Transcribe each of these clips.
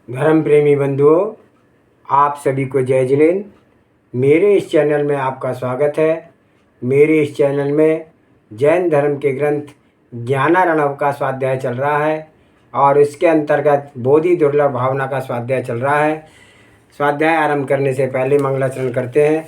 धर्म प्रेमी बंधुओं, आप सभी को जय जिनेंद्र। मेरे इस चैनल में आपका स्वागत है। मेरे इस चैनल में जैन धर्म के ग्रंथ ज्ञानार्णव का स्वाध्याय चल रहा है और इसके अंतर्गत बोधि दुर्लभ भावना का स्वाध्याय चल रहा है। स्वाध्याय आरंभ करने से पहले मंगलाचरण करते हैं।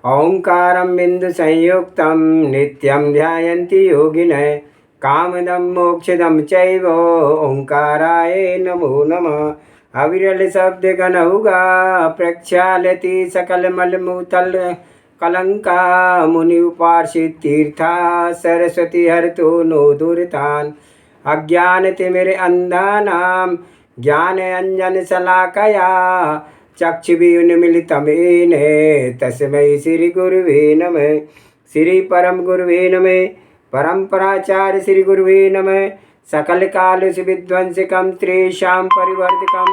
ओंकारं बिंदु संयुक्तं नित्यं ध्यायन्ति योगिनः कामदं मोक्षदं चैव ओंकाराय नमो नमः। अविरल शब्द गणहुगा प्रक्षालति सकल मलमूतल कलंका मुनि उपार्षित तीर्था सरस्वती हरतो नो दुर्तान। अज्ञान तिमिर अंधानां ज्ञान अंजन शलाकया चक्षुर्मिलितं तस्मै श्री गुरुवे नमः। श्री परम गुरुवे नमः। परंपराचार्य श्री गुरुवे नमः। सकल काल विध्वंसकं त्रेषां परिवर्तकं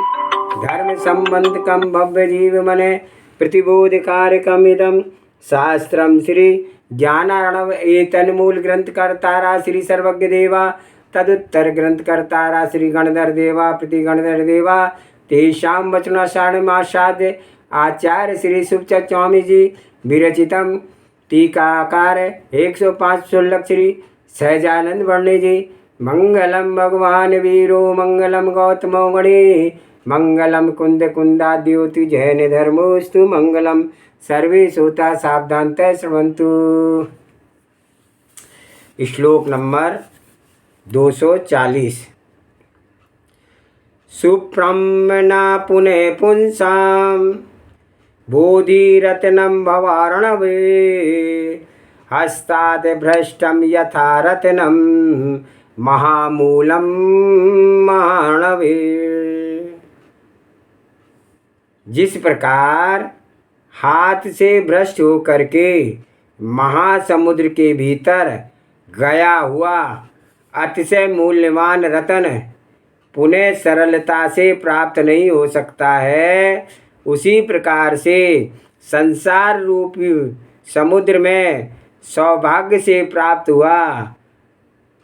धर्म संबंधकं भव्य जीव मन प्रतिबोधकारकम् इदं शास्त्रं श्री ज्ञानार्णव। एतन्मूल ग्रंथकर्तारा श्री सर्वज्ञ देवा, तदुत्तर ग्रंथकर्तारा श्री गणधर देवा प्रति गणधर देवा। तेषां वचनाषाढ़मासाद्य आचार्य श्री सुखचंद स्वामी जी विरचितम टीकाकार 105 श्लोक श्री सहजानंद वर्णी जी। मंगलम भगवान वीरो मंगलम गौतमो गणे मंगलम कुंद कुंदाद्योति जैन धर्मोस्तु मंगलम सर्वे श्रोता सावधानतः श्रवन्तु। श्लोक नंबर 240। सुप्रम्ना पुनः पुंसां बोधिरत्नं भवार्णवे हस्तात् भ्रष्टं यथा रत्नं महामूलं माणवे। जिस प्रकार हाथ से भ्रष्ट होकर के महासमुद्र के भीतर गया हुआ अतिशय मूल्यवान रत्न पुनः सरलता से प्राप्त नहीं हो सकता है, उसी प्रकार से संसार रूपी समुद्र में सौभाग्य से प्राप्त हुआ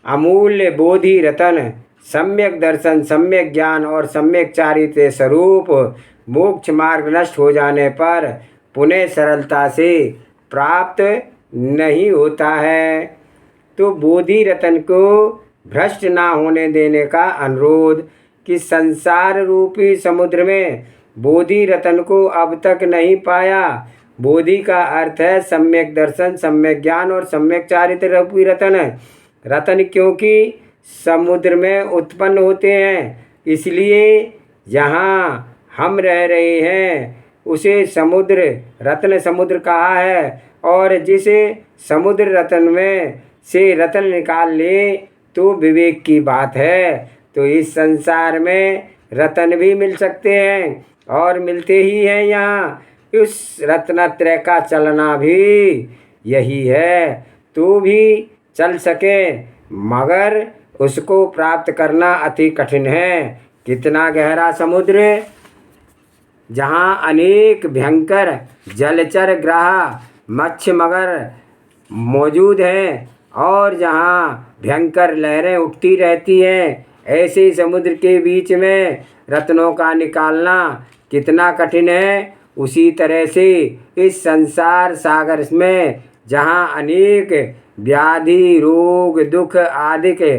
अमूल्य बोधि रतन सम्यक दर्शन, सम्यक ज्ञान और सम्यक चारित्र्य स्वरूप मोक्ष मार्ग नष्ट हो जाने पर पुनः सरलता से प्राप्त नहीं होता है। तो बोधि रतन को भ्रष्ट ना होने देने का अनुरोध कि संसार रूपी समुद्र में बोधि रतन को अब तक नहीं पाया। बोधि का अर्थ है सम्यक दर्शन, सम्यक ज्ञान और सम्यक चारित्र्य रूपी रतन। रतन क्योंकि समुद्र में उत्पन्न होते हैं, इसलिए जहाँ हम रह रहे हैं उसे समुद्र रत्न समुद्र कहा है। और जिस समुद्र रतन में से रतन निकाल ले तो विवेक की बात है। तो इस संसार में रतन भी मिल सकते हैं और मिलते ही हैं यहाँ। उस रत्नत्रय का चलना भी यही है। तो भी चल सके मगर उसको प्राप्त करना अति कठिन है। कितना गहरा समुद्र, जहाँ अनेक भयंकर जलचर ग्रह मत्स्य मगर मौजूद हैं और जहाँ भयंकर लहरें उठती रहती हैं, ऐसे समुद्र के बीच में रत्नों का निकालना कितना कठिन है। उसी तरह से इस संसार सागर में जहाँ अनेक व्याधि रोग दुख आदि के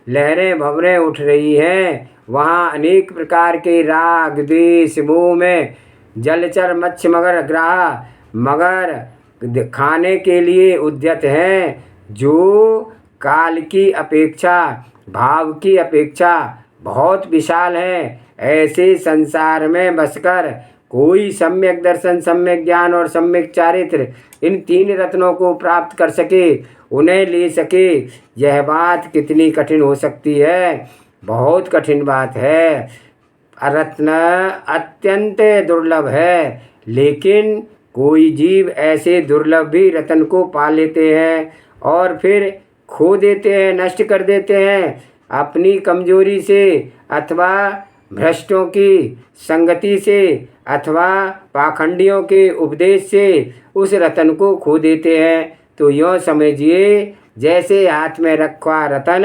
लहरें भंवरें उठ रही हैं, वहाँ अनेक प्रकार के राग द्वेष मोह में जलचर मत्स्य मगर ग्रह मगर खाने के लिए उद्यत हैं, जो काल की अपेक्षा भाव की अपेक्षा बहुत विशाल है। ऐसे संसार में बसकर कोई सम्यक दर्शन, सम्यक ज्ञान और सम्यक चारित्र्य इन तीन रत्नों को प्राप्त कर सके, उन्हें ले सके, यह बात कितनी कठिन हो सकती है। बहुत कठिन बात है। रत्न अत्यंत दुर्लभ है, लेकिन कोई जीव ऐसे दुर्लभ भी रत्न को पा लेते हैं और फिर खो देते हैं, नष्ट कर देते हैं अपनी कमजोरी से अथवा भ्रष्टों की संगति से अथवा पाखंडियों के उपदेश से उस रतन को खो देते हैं। तो यूँ समझिए जैसे हाथ में रखा रतन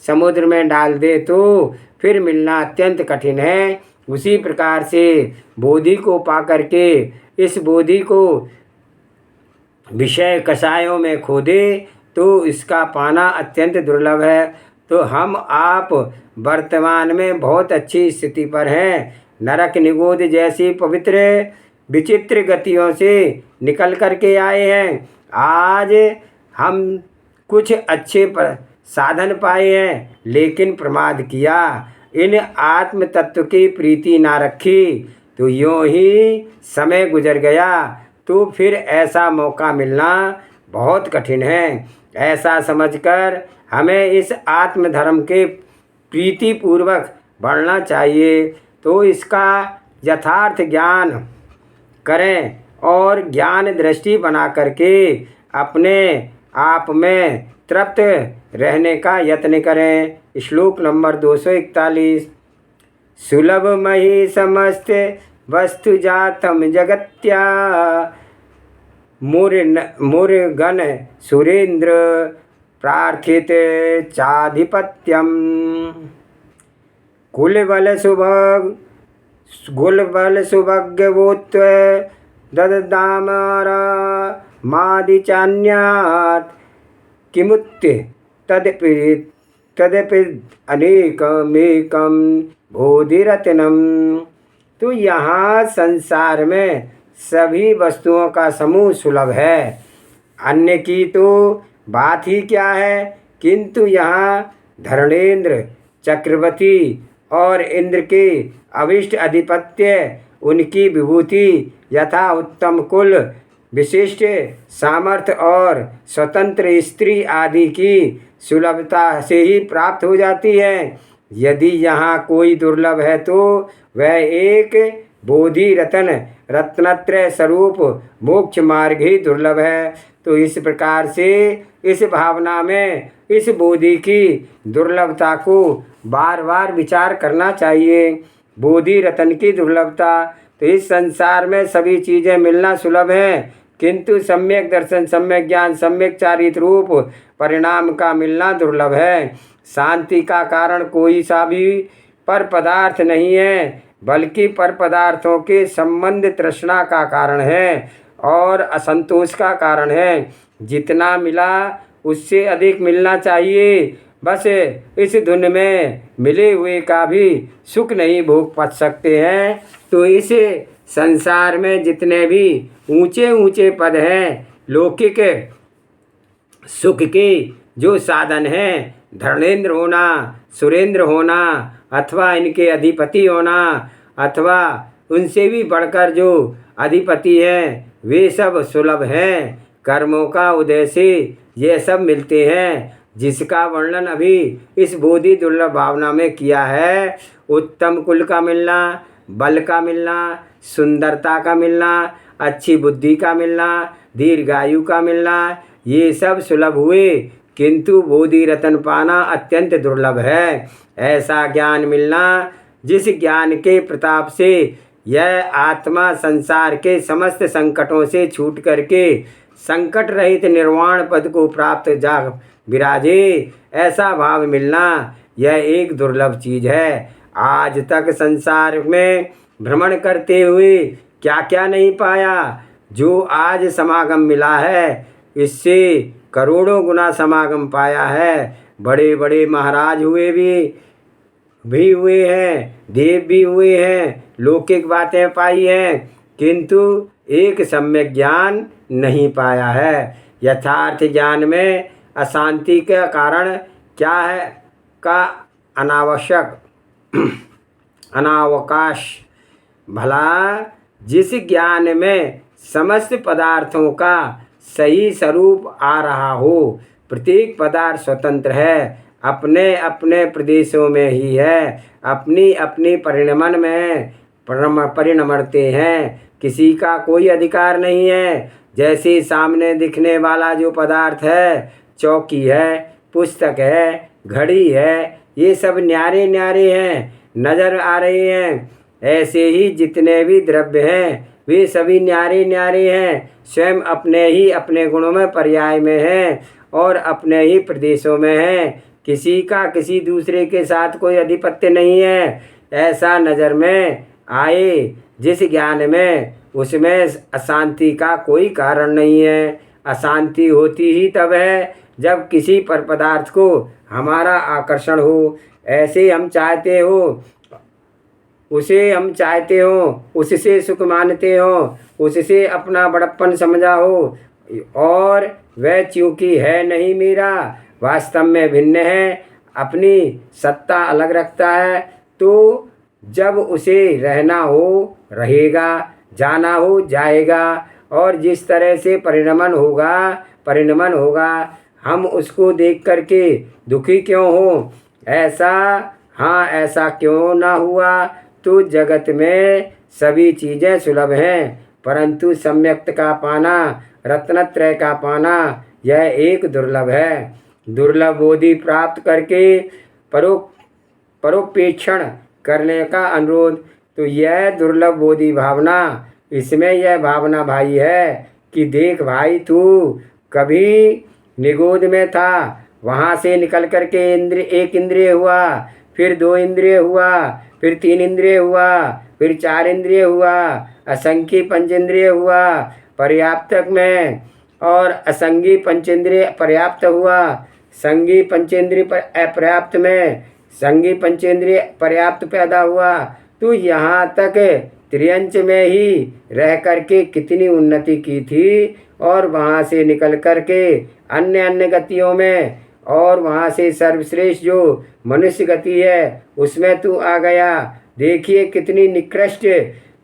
समुद्र में डाल दे तो फिर मिलना अत्यंत कठिन है, उसी प्रकार से बोधि को पा करके इस बोधि को विषय कषायों में खो दे तो इसका पाना अत्यंत दुर्लभ है। तो हम आप वर्तमान में बहुत अच्छी स्थिति पर हैं। नरक निगोद जैसी पवित्र विचित्र गतियों से निकल करके आए हैं। आज हम कुछ अच्छे साधन पाए हैं, लेकिन प्रमाद किया, इन आत्म तत्व की प्रीति ना रखी, तो यूँ ही समय गुजर गया। तो फिर ऐसा मौका मिलना बहुत कठिन है। ऐसा समझकर हमें इस आत्मधर्म के प्रीतिपूर्वक बढ़ना चाहिए। तो इसका यथार्थ ज्ञान करें और ज्ञान दृष्टि बना करके अपने आप में तृप्त रहने का यत्न करें। श्लोक नंबर 241। सुलभ मही समस्त वस्तु जातम जगत्या मुरगन सुरेंद्र प्रार्थित चाधिपत्यम कुलबल सुभग्यवोत्व दददामारा मादिचान्यात् किमुत्य तदपि अनेकमेकं बोधिरत्नम। तो यहाँ संसार में सभी वस्तुओं का समूह सुलभ है, अन्य की तो बात ही क्या है। किंतु यहाँ धरणेन्द्र चक्रवर्ती और इंद्र के अभिष्ट अधिपत्य, उनकी विभूति यथा उत्तम कुल, विशिष्ट सामर्थ्य और स्वतंत्र स्त्री आदि की सुलभता से ही प्राप्त हो जाती है। यदि यहाँ कोई दुर्लभ है तो वह एक बोधि रत्नत्रय स्वरूप मोक्ष मार्ग ही दुर्लभ है। तो इस प्रकार से इस भावना में इस बोधि की दुर्लभता को बार बार विचार करना चाहिए। बोधि रत्न की दुर्लभता, तो इस संसार में सभी चीज़ें मिलना सुलभ हैं, किंतु सम्यक दर्शन, सम्यक ज्ञान, सम्यक चारित्र रूप परिणाम का मिलना दुर्लभ है। शांति का कारण कोई सा भी पर पदार्थ नहीं है, बल्कि पर पदार्थों के संबंध तृष्णा का कारण है और असंतोष का कारण है। जितना मिला उससे अधिक मिलना चाहिए। बस इस धुन में मिले हुए का भी सुख नहीं भोग पा सकते हैं। तो इस संसार में जितने भी ऊंचे ऊंचे पद हैं, लौकिक सुख के जो साधन हैं, धर्मेंद्र होना, सुरेंद्र होना, अथवा इनके अधिपति होना, अथवा उनसे भी बढ़कर जो अधिपति हैं, वे सब सुलभ हैं। कर्मों का उदय से ये सब मिलते हैं, जिसका वर्णन अभी इस बोधि दुर्लभ भावना में किया है। उत्तम कुल का मिलना, बल का मिलना, सुंदरता का मिलना, अच्छी बुद्धि का मिलना, दीर्घायु का मिलना, ये सब सुलभ हुए, किंतु बोधि रत्न पाना अत्यंत दुर्लभ है। ऐसा ज्ञान मिलना जिस ज्ञान के प्रताप से यह आत्मा संसार के समस्त संकटों से छूट करके संकट रहित निर्वाण पद को प्राप्त जा विराजे, ऐसा भाव मिलना यह एक दुर्लभ चीज़ है। आज तक संसार में भ्रमण करते हुए क्या क्या नहीं पाया, जो आज समागम मिला है इससे करोड़ों गुना समागम पाया है। बड़े बड़े महाराज हुए भी हुए हैं, देव भी हुए हैं, लौकिक बातें पाई हैं, किंतु एक सम्यक ज्ञान नहीं पाया है। यथार्थ ज्ञान में अशांति का कारण क्या है का अनावकाश। भला जिस ज्ञान में समस्त पदार्थों का सही स्वरूप आ रहा हो, प्रत्येक पदार्थ स्वतंत्र है, अपने अपने प्रदेशों में ही है, अपनी अपनी परिणमन में परिणमते हैं, किसी का कोई अधिकार नहीं है। जैसे सामने दिखने वाला जो पदार्थ है, चौकी है, पुस्तक है, घड़ी है, ये सब न्यारे न्यारे हैं, नज़र आ रहे हैं। ऐसे ही जितने भी द्रव्य हैं वे सभी न्यारे न्यारे हैं, स्वयं अपने ही अपने गुणों में पर्याय में हैं और अपने ही प्रदेशों में हैं। किसी का किसी दूसरे के साथ कोई अधिपत्य नहीं है। ऐसा नज़र में आए जिस ज्ञान में, उसमें अशांति का कोई कारण नहीं है। अशांति होती ही तब है जब किसी पर पदार्थ को हमारा आकर्षण हो। ऐसे हम चाहते हो, उसे हम चाहते हो, उससे सुख मानते हो, उससे अपना बड़प्पन समझा हो, और वह चूंकि है नहीं मेरा, वास्तव में भिन्न है, अपनी सत्ता अलग रखता है, तो जब उसे रहना हो रहेगा, जाना हो जाएगा, और जिस तरह से परिणमन होगा, हम उसको देख करके दुखी क्यों हो? ऐसा, हाँ, ऐसा क्यों ना हुआ? तो जगत में सभी चीज़ें सुलभ हैं, परंतु सम्यक्त का पाना, रत्नत्रय का पाना, यह एक दुर्लभ है। दुर्लभ बोधि प्राप्त करके परोपेक्षण करने का अनुरोध। तो यह दुर्लभ बोधि भावना, इसमें यह भावना भाई है कि देख भाई, तू कभी निगोद में था, वहाँ से निकल करके एक इंद्रिय हुआ, फिर 2 इंद्रिय हुआ, फिर 3 इंद्रिय हुआ, फिर 4 इंद्रिय हुआ, असंख्य पंचेंद्रिय हुआ पर्याप्तक में, और असंगी पंचेंद्रिय पर्याप्त हुआ, संगी पंचेंद्रिय अपर्याप्त में, संगी पंचेंद्रिय पर्याप्त पैदा हुआ। तो यहाँ तक त्रियंच में ही रह करके कितनी उन्नति की थी, और वहाँ से निकल करके अन्य अन्य गतियों में, और वहाँ से सर्वश्रेष्ठ जो मनुष्य गति है उसमें तू आ गया। देखिए कितनी निकृष्ट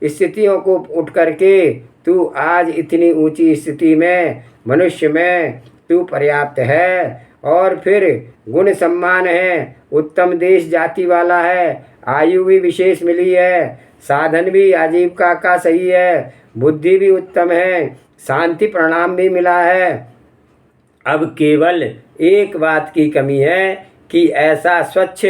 स्थितियों को उठ करके तू आज इतनी ऊंची स्थिति में, मनुष्य में तू पर्याप्त है। और फिर गुण सम्मान है, उत्तम देश जाति वाला है, आयु भी विशेष मिली है, साधन भी आजीविका का सही है, बुद्धि भी उत्तम है, शांति प्रणाम भी मिला है। अब केवल एक बात की कमी है कि ऐसा स्वच्छ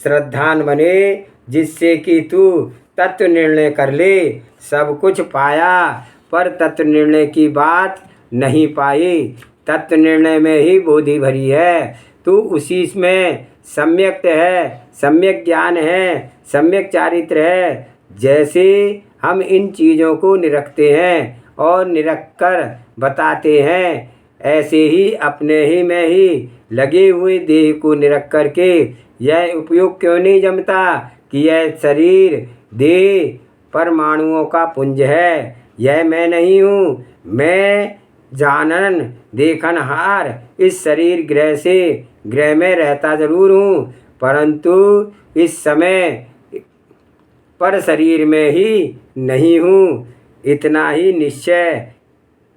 श्रद्धान बने जिससे कि तू तत्व निर्णय कर ले। सब कुछ पाया पर तत्व निर्णय की बात नहीं पाई। तत्व निर्णय में ही बोधि भरी है, तो उसी में सम्यक है, सम्यक ज्ञान है, सम्यक चारित्र है। जैसे हम इन चीज़ों को निरखते हैं और निरख कर बताते हैं, ऐसे ही अपने ही में ही लगे हुए देह को निरख करके यह उपयोग क्यों नहीं जमता कि यह शरीर देह परमाणुओं का पुंज है, यह मैं नहीं हूँ। मैं जानन देखनहार इस शरीर ग्रह में रहता जरूर हूँ, परंतु इस समय पर शरीर में ही नहीं हूँ। इतना ही निश्चय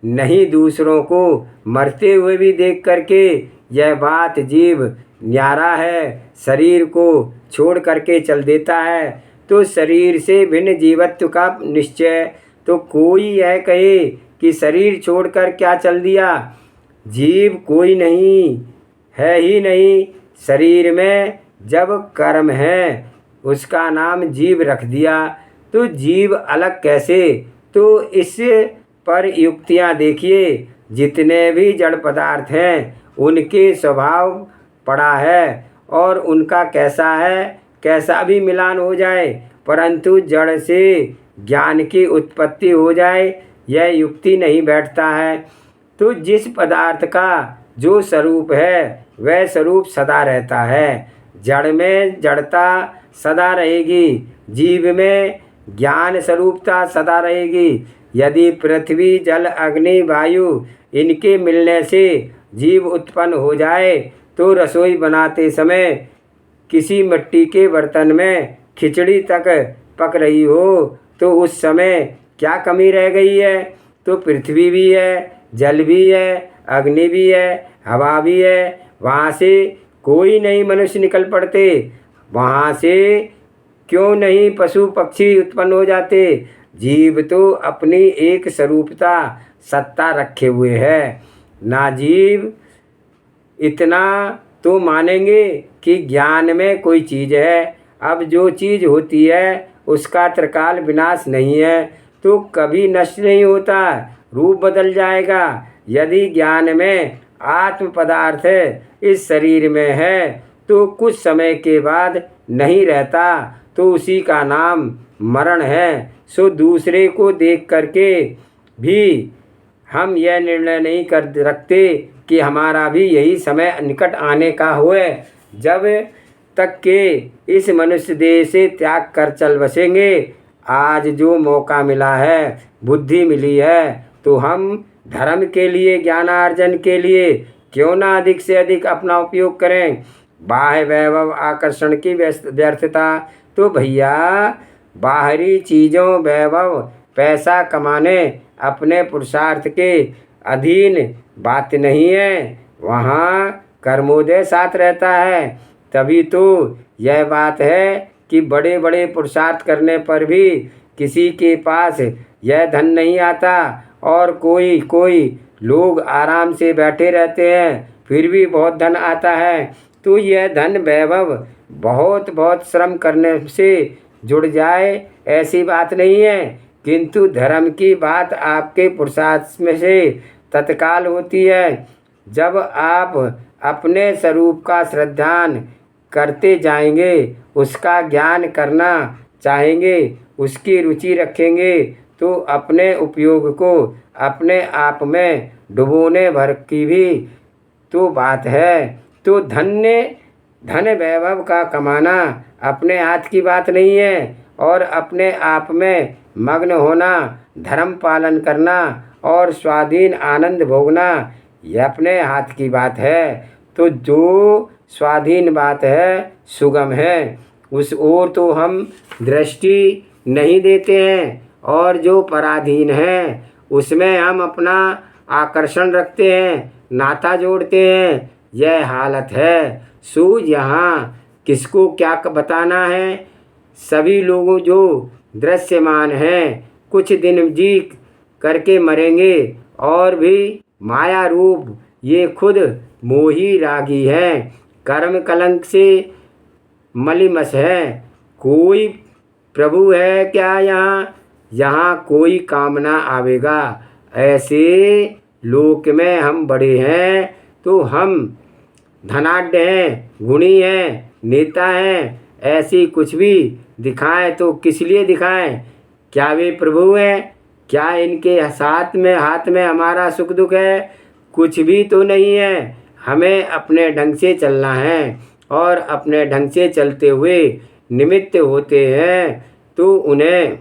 नहीं दूसरों को मरते हुए भी देख करके यह बात जीव न्यारा है, शरीर को छोड़ करके चल देता है। तो शरीर से भिन्न जीवत्व का निश्चय, तो कोई यह कहे कि शरीर छोड़कर क्या चल दिया, जीव कोई नहीं है ही नहीं। शरीर में जब कर्म है उसका नाम जीव रख दिया, तो जीव अलग कैसे? तो इस पर युक्तियाँ देखिए, जितने भी जड़ पदार्थ हैं उनके स्वभाव पड़ा है, और उनका कैसा है, कैसा भी मिलान हो जाए, परंतु जड़ से ज्ञान की उत्पत्ति हो जाए, यह युक्ति नहीं बैठता है। तो जिस पदार्थ का जो स्वरूप है वह स्वरूप सदा रहता है। जड़ में जड़ता सदा रहेगी, जीव में ज्ञान स्वरूपता सदा रहेगी। यदि पृथ्वी जल अग्नि वायु इनके मिलने से जीव उत्पन्न हो जाए, तो रसोई बनाते समय किसी मिट्टी के बर्तन में खिचड़ी तक पक रही हो, तो उस समय क्या कमी रह गई है? तो पृथ्वी भी है, जल भी है, अग्नि भी है, हवा भी है, वहाँ से कोई नहीं मनुष्य निकल पड़ते, वहाँ से क्यों नहीं पशु पक्षी उत्पन्न हो जाते। जीव तो अपनी एक स्वरूपता सत्ता रखे हुए है ना। जीव इतना तो मानेंगे कि ज्ञान में कोई चीज़ है। अब जो चीज़ होती है उसका त्रिकाल विनाश नहीं है, तो कभी नष्ट नहीं होता, रूप बदल जाएगा। यदि ज्ञान में आत्म पदार्थ इस शरीर में है तो कुछ समय के बाद नहीं रहता, तो उसी का नाम मरण है। सो दूसरे को देख करके भी हम यह निर्णय नहीं कर रखते कि हमारा भी यही समय निकट आने का हुए। जब तक के इस मनुष्य देह से त्याग कर चल बसेंगे, आज जो मौका मिला है, बुद्धि मिली है, तो हम धर्म के लिए, ज्ञानार्जन के लिए क्यों ना अधिक से अधिक अपना उपयोग करें। बाह्य वैभव आकर्षण की व्यर्थता तो भैया बाहरी चीज़ों, वैभव, पैसा कमाने, अपने पुरुषार्थ के अधीन बात नहीं है। वहाँ कर्मोदय साथ रहता है। तभी तो यह बात है कि बड़े बड़े पुरुषार्थ करने पर भी किसी के पास यह धन नहीं आता, और कोई लोग आराम से बैठे रहते हैं फिर भी बहुत धन आता है। तो यह धन वैभव बहुत श्रम करने से जुड़ जाए ऐसी बात नहीं है, किंतु धर्म की बात आपके पुरुषार्थ में से तत्काल होती है। जब आप अपने स्वरूप का श्रद्धान करते जाएंगे, उसका ज्ञान करना चाहेंगे, उसकी रुचि रखेंगे, तो अपने उपयोग को अपने आप में डुबोने भर की भी तो बात है। तो धन वैभव का कमाना अपने हाथ की बात नहीं है, और अपने आप में मग्न होना, धर्म पालन करना और स्वाधीन आनंद भोगना यह अपने हाथ की बात है। तो जो स्वाधीन बात है, सुगम है, उस ओर तो हम दृष्टि नहीं देते हैं, और जो पराधीन है उसमें हम अपना आकर्षण रखते हैं, नाता जोड़ते हैं। यह हालत है। सो यहाँ किसको क्या बताना है। सभी लोगों जो दृश्यमान हैं, कुछ दिन जी करके मरेंगे, और भी माया रूप ये खुद मोही रागी हैं, कर्म कलंक से मलिमस है। कोई प्रभु है क्या यहाँ कोई कामना आवेगा। ऐसे लोक में हम बड़े हैं, तो हम धनाढ्य हैं, गुणी हैं, नेता हैं, ऐसी कुछ भी दिखाएं तो किस लिए दिखाएं। क्या वे प्रभु हैं? क्या इनके हाथ में हमारा सुख दुख है? कुछ भी तो नहीं है। हमें अपने ढंग से चलना है, और अपने ढंग से चलते हुए निमित्त होते हैं तो उन्हें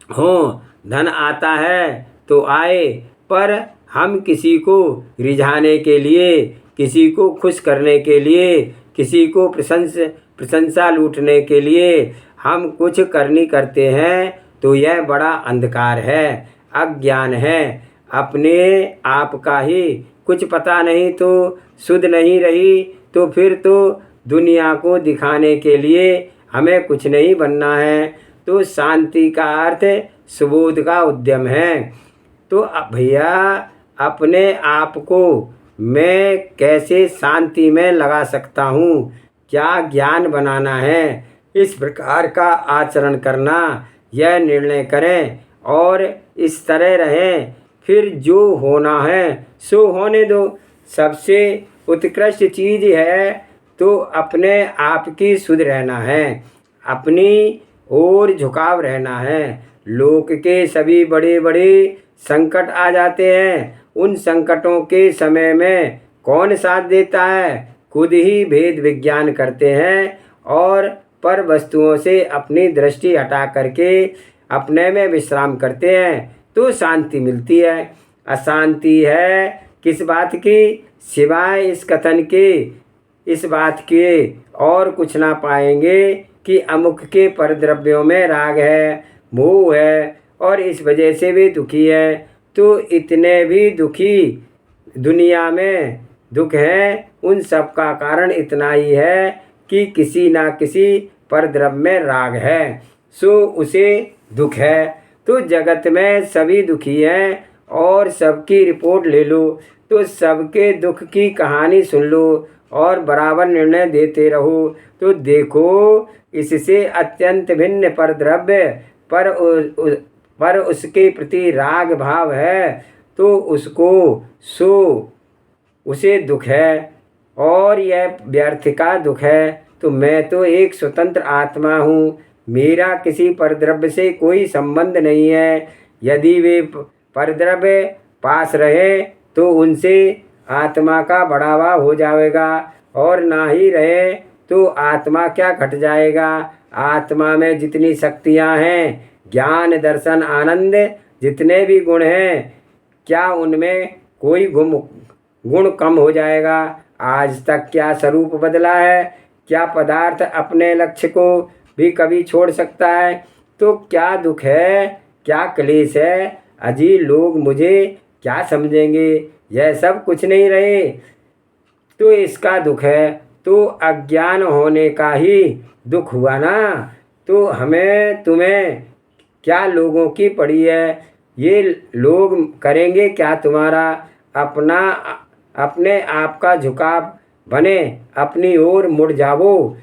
हो। धन आता है तो आए, पर हम किसी को रिझाने के लिए, किसी को खुश करने के लिए, किसी को प्रशंसा लूटने के लिए हम कुछ करनी करते हैं, तो यह बड़ा अंधकार है, अज्ञान है। अपने आप का ही कुछ पता नहीं तो सुध नहीं रही, तो फिर तो दुनिया को दिखाने के लिए हमें कुछ नहीं बनना है। तो शांति का अर्थ सुबोध का उद्यम है। तो भैया अपने आप को मैं कैसे शांति में लगा सकता हूँ, क्या ज्ञान बनाना है, इस प्रकार का आचरण करना, यह निर्णय करें और इस तरह रहें। फिर जो होना है सो होने दो। सबसे उत्कृष्ट चीज़ है तो अपने आप की शुद्ध रहना है, अपनी ओर झुकाव रहना है। लोक के सभी बड़े बड़े संकट आ जाते हैं, उन संकटों के समय में कौन साथ देता है? खुद ही भेद विज्ञान करते हैं और पर वस्तुओं से अपनी दृष्टि हटा करके अपने में विश्राम करते हैं, तो शांति मिलती है। अशांति है किस बात की? सिवाय इस कथन के, इस बात के और कुछ ना पाएंगे कि अमुक के परद्रव्यों में राग है, मोह है, और इस वजह से भी दुखी है। तो इतने भी दुखी दुनिया में दुख है, उन सब का कारण इतना ही है कि किसी ना किसी परद्रव्य में राग है, सो उसे दुख है। तो जगत में सभी दुखी हैं, और सबकी रिपोर्ट ले लो, तो सबके दुख की कहानी सुन लो और बराबर निर्णय देते रहो। तो देखो इससे अत्यंत भिन्न परद्रव्य पर उसके प्रति राग भाव है, तो उसको सो उसे दुख है और यह व्यर्थ का दुख है। तो मैं तो एक स्वतंत्र आत्मा हूँ, मेरा किसी परद्रव्य से कोई संबंध नहीं है। यदि वे परद्रव्य पास रहे तो उनसे आत्मा का बढ़ावा हो जाएगा, और ना ही रहे तो आत्मा क्या घट जाएगा। आत्मा में जितनी शक्तियाँ हैं, ज्ञान दर्शन आनंद जितने भी गुण हैं, क्या उनमें कोई गुण कम हो जाएगा। आज तक क्या स्वरूप बदला है, क्या पदार्थ अपने लक्ष्य को भी कभी छोड़ सकता है। तो क्या दुख है, क्या क्लेश है। अजी लोग मुझे क्या समझेंगे, यह सब कुछ नहीं रहे तो इसका दुख है। तो अज्ञान होने का ही दुख हुआ ना। तो हमें तुम्हें क्या लोगों की पड़ी है, ये लोग करेंगे क्या तुम्हारा। अपना अपने आप का झुकाव बने, अपनी ओर मुड़ जाओ।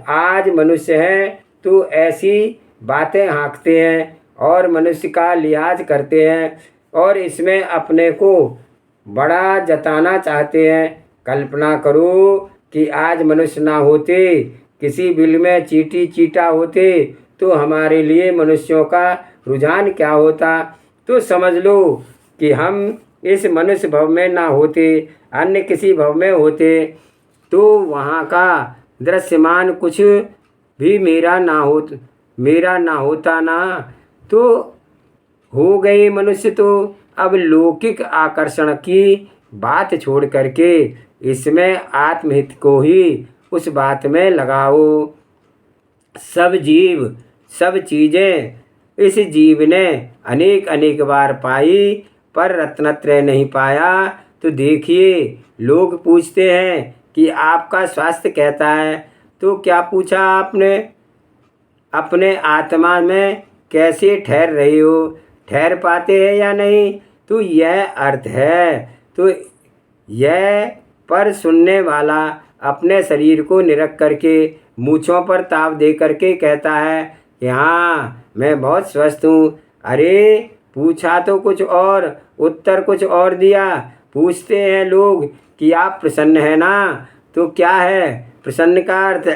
आज मनुष्य हैं तो ऐसी बातें हाँकते हैं और मनुष्य का लिहाज करते हैं, और इसमें अपने को बड़ा जताना चाहते हैं। कल्पना करो कि आज मनुष्य ना होते, किसी बिल में चींटी चीटा होते, तो हमारे लिए मनुष्यों का रुझान क्या होता। तो समझ लो कि हम इस मनुष्य भव में ना होते, अन्य किसी भव में होते, तो वहाँ का दृश्यमान कुछ भी मेरा ना होता ना। तो हो गए मनुष्य तो अब लौकिक आकर्षण की बात छोड़ करके इसमें आत्महित को ही उस बात में लगाओ। सब जीव सब चीज़ें इस जीव ने अनेक अनेक बार पाई, पर रत्नत्रय नहीं पाया। तो देखिए, लोग पूछते हैं कि आपका स्वास्थ्य कहता है, तो क्या पूछा आपने, अपने आत्मा में कैसे ठहर रही हो, ठहर पाते हैं या नहीं। तो यह अर्थ है। तो यह पर सुनने वाला अपने शरीर को निरख करके मूँछों पर ताव दे करके कहता है कि हाँ मैं बहुत स्वस्थ हूँ। अरे पूछा तो कुछ और, उत्तर कुछ और दिया। पूछते हैं लोग कि आप प्रसन्न हैं ना। तो क्या है प्रसन्न का अर्थ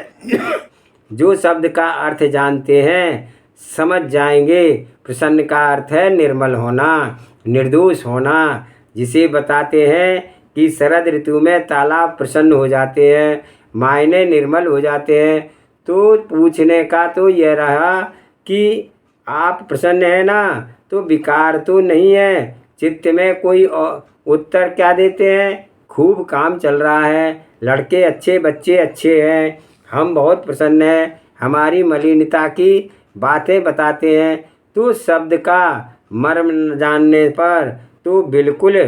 जो शब्द का अर्थ जानते हैं समझ जाएंगे। प्रसन्न का अर्थ है निर्मल होना, निर्दोष होना, जिसे बताते हैं कि शरद ऋतु में तालाब प्रसन्न हो जाते हैं, मायने निर्मल हो जाते हैं। तो पूछने का तो यह रहा कि आप प्रसन्न हैं ना, तो विकार तो नहीं है चित्त में कोई। उत्तर क्या देते हैं, खूब काम चल रहा है, लड़के अच्छे, बच्चे अच्छे हैं, हम बहुत प्रसन्न हैं, हमारी मलिनता की बातें बताते हैं। तो शब्द का मर्म न जानने पर तो बिल्कुल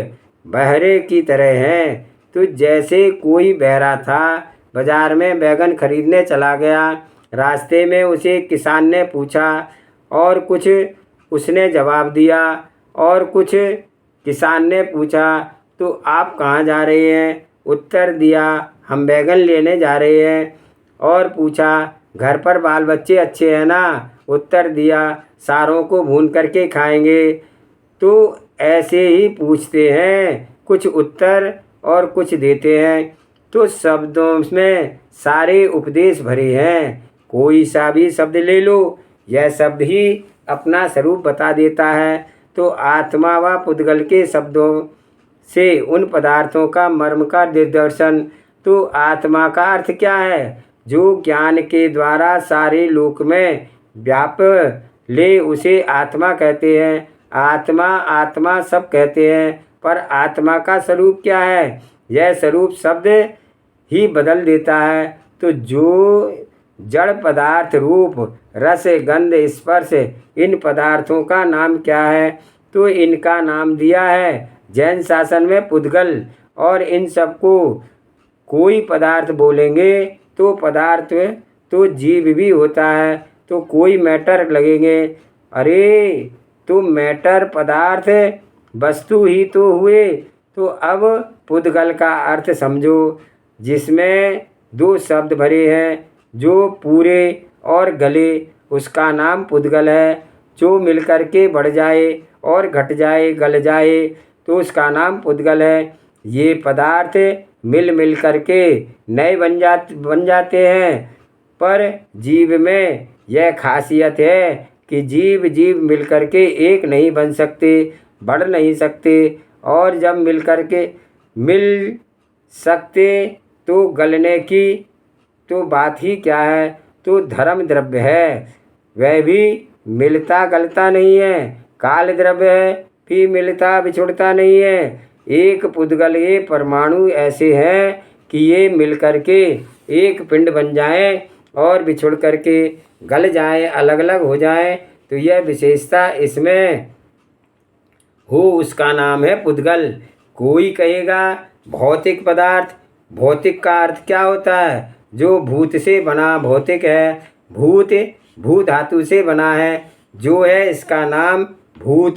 बहरे की तरह हैं। तो जैसे कोई बहरा था, बाजार में बैगन खरीदने चला गया, रास्ते में उसे किसान ने पूछा और कुछ उसने जवाब दिया, और कुछ किसान ने पूछा तो आप कहाँ जा रहे हैं। उत्तर दिया हम बैगन लेने जा रहे हैं। और पूछा घर पर बाल बच्चे अच्छे हैं ना। उत्तर दिया सारों को भून करके खाएंगे। तो ऐसे ही पूछते हैं, कुछ उत्तर और कुछ देते हैं। तो शब्दों में सारे उपदेश भरे हैं, कोई सा भी शब्द ले लो, यह शब्द ही अपना स्वरूप बता देता है। तो आत्मा व पुद्गल के शब्दों से उन पदार्थों का मर्म का निर्दर्शन। तो आत्मा का अर्थ क्या है, जो ज्ञान के द्वारा सारे लोक में व्याप ले उसे आत्मा कहते हैं। आत्मा आत्मा सब कहते हैं, पर आत्मा का स्वरूप क्या है, यह स्वरूप शब्द ही बदल देता है। तो जो जड़ पदार्थ रूप रस गंध स्पर्श, इन पदार्थों का नाम क्या है। तो इनका नाम दिया है जैन शासन में पुद्गल। और इन सबको कोई पदार्थ बोलेंगे तो पदार्थ तो जीव भी होता है, तो कोई मैटर लगेंगे। अरे तो मैटर पदार्थ वस्तु ही तो हुए। तो अब पुद्गल का अर्थ समझो, जिसमें दो शब्द भरे हैं, जो पूरे और गले, उसका नाम पुद्गल है। जो मिलकर के बढ़ जाए और घट जाए, गल जाए, तो उसका नाम पुद्गल है। ये पदार्थ मिल मिल करके नए बन जाते हैं। पर जीव में यह खासियत है कि जीव जीव मिल करके एक नहीं बन सकते, बढ़ नहीं सकते। और जब मिल सकते तो गलने की तो बात ही क्या है। तो धर्म द्रव्य है, वह भी मिलता गलता नहीं है। काल द्रव्य है, भी मिलता बिछुड़ता नहीं है। एक पुद्गल ये परमाणु ऐसे हैं कि ये मिल करके एक पिंड बन जाएं और बिछुड़ करके गल जाएं, अलग अलग हो जाएं। तो यह विशेषता इसमें हो, उसका नाम है पुद्गल। कोई कहेगा भौतिक पदार्थ, भौतिक का अर्थ क्या होता है? जो भूत से बना भौतिक है। भूत भू धातु से बना है, जो है इसका नाम भूत।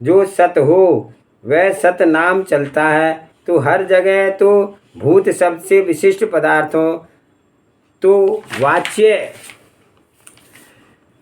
जो सत हो वह सत नाम चलता है। तो हर जगह तो भूत शब्द से विशिष्ट पदार्थों तो वाच्य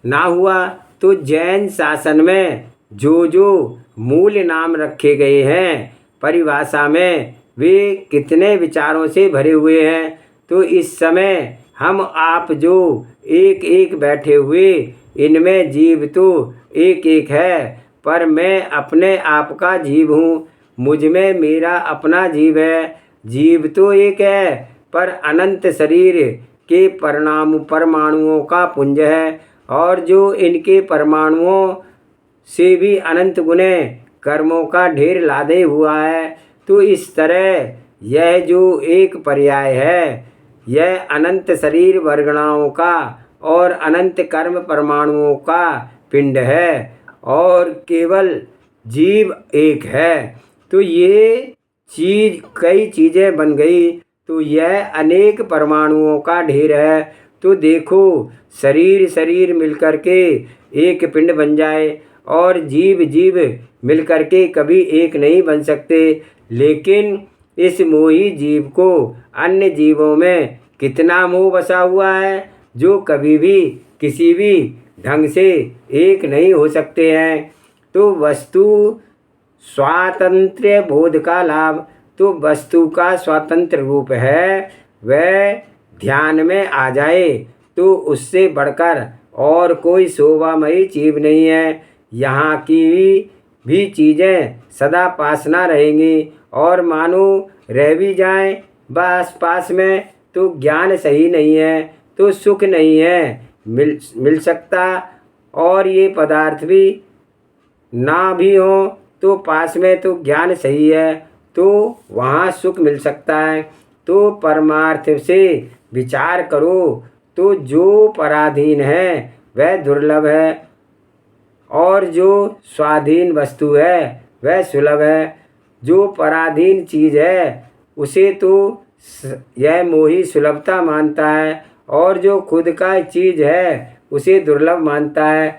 ना हुआ। तो जैन शासन में जो मूल नाम रखे गए हैं परिभाषा में, वे कितने विचारों से भरे हुए हैं। तो इस समय हम आप जो एक एक बैठे हुए, इनमें जीव तो एक एक है, पर मैं अपने आप का जीव हूँ। मुझ में मेरा अपना जीव है। जीव तो एक है, पर अनंत शरीर के परमाणुओं का पुंज है, और जो इनके परमाणुओं से भी अनंत गुने कर्मों का ढेर लादे हुआ है। तो इस तरह यह जो एक पर्याय है, यह अनंत शरीर वर्गणाओं का और अनंत कर्म परमाणुओं का पिंड है, और केवल जीव एक है। तो ये चीज कई चीज़ें बन गई, तो यह अनेक परमाणुओं का ढेर है। तो देखो, शरीर शरीर मिलकर के एक पिंड बन जाए, और जीव जीव मिलकर के कभी एक नहीं बन सकते। लेकिन इस मोही जीव को अन्य जीवों में कितना मोह बसा हुआ है, जो कभी भी किसी भी ढंग से एक नहीं हो सकते हैं। तो वस्तु स्वातंत्र्य बोध का लाभ, तो वस्तु का स्वतंत्र रूप है, वह ध्यान में आ जाए तो उससे बढ़कर और कोई शोभामयी चीज नहीं है। यहाँ की भी चीज़ें सदा पास ना रहेंगी, और मानो रह भी जाएं बस पास में, तो ज्ञान सही नहीं है, तो सुख नहीं है मिल सकता। और ये पदार्थ भी ना भी हो तो पास में, तो ज्ञान सही है, तो वहाँ सुख मिल सकता है। तो परमार्थ से विचार करो, तो जो पराधीन है वह दुर्लभ है, और जो स्वाधीन वस्तु है वह सुलभ है। जो पराधीन चीज़ है उसे तो यह मोही सुलभता मानता है, और जो खुद का चीज़ है उसे दुर्लभ मानता है।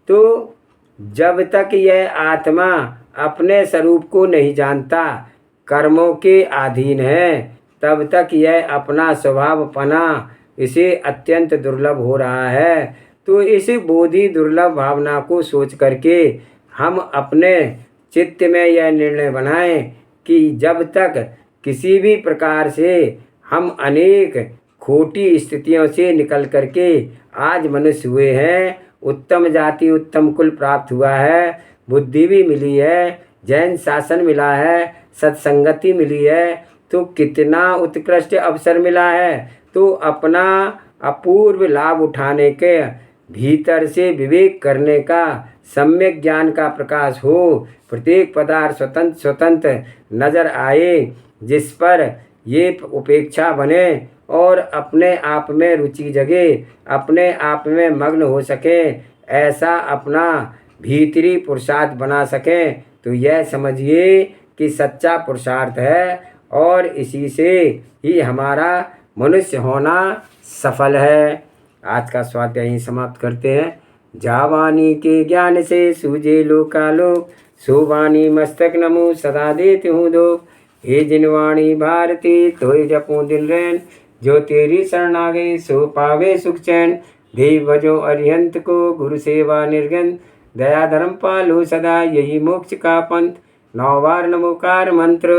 तो जब तक यह आत्मा अपने स्वरूप को नहीं जानता, कर्मों के अधीन है, तब तक यह अपना स्वभावपना इसे अत्यंत दुर्लभ हो रहा है। तो इस बोधि दुर्लभ भावना को सोच करके हम अपने चित्त में यह निर्णय बनाएं कि जब तक किसी भी प्रकार से हम अनेक खोटी स्थितियों से निकल करके आज मनुष्य हुए हैं, उत्तम जाति उत्तम कुल प्राप्त हुआ है, बुद्धि भी मिली है, जैन शासन मिला है, सत्संगति मिली है, तो कितना उत्कृष्ट अवसर मिला है। तो अपना अपूर्व लाभ उठाने के भीतर से विवेक करने का, सम्यक ज्ञान का प्रकाश हो, प्रत्येक पदार्थ स्वतंत्र स्वतंत्र नजर आए, जिस पर ये उपेक्षा बने, और अपने आप में रुचि जगे, अपने आप में मग्न हो सके, ऐसा अपना भीतरी पुरुषार्थ बना सकें। तो यह समझिए कि सच्चा पुरुषार्थ है, और इसी से ही हमारा मनुष्य होना सफल है। आज का स्वाध्याय यहीं समाप्त करते हैं। जावानी के ज्ञान से सूझे लोकालोक, सोवानी मस्तक नमो सदा देते हूँ दो। हे जिनवाणी भारती तोय जपू दिन रैन, जो तेरी शरण आ गई सो पावे सुख चैन। देव भजो अरिहंत को गुरु सेवा निर्गन, दया धर्म पालो सदा यही मोक्ष का पंथ। 9 बार नमोकार मंत्र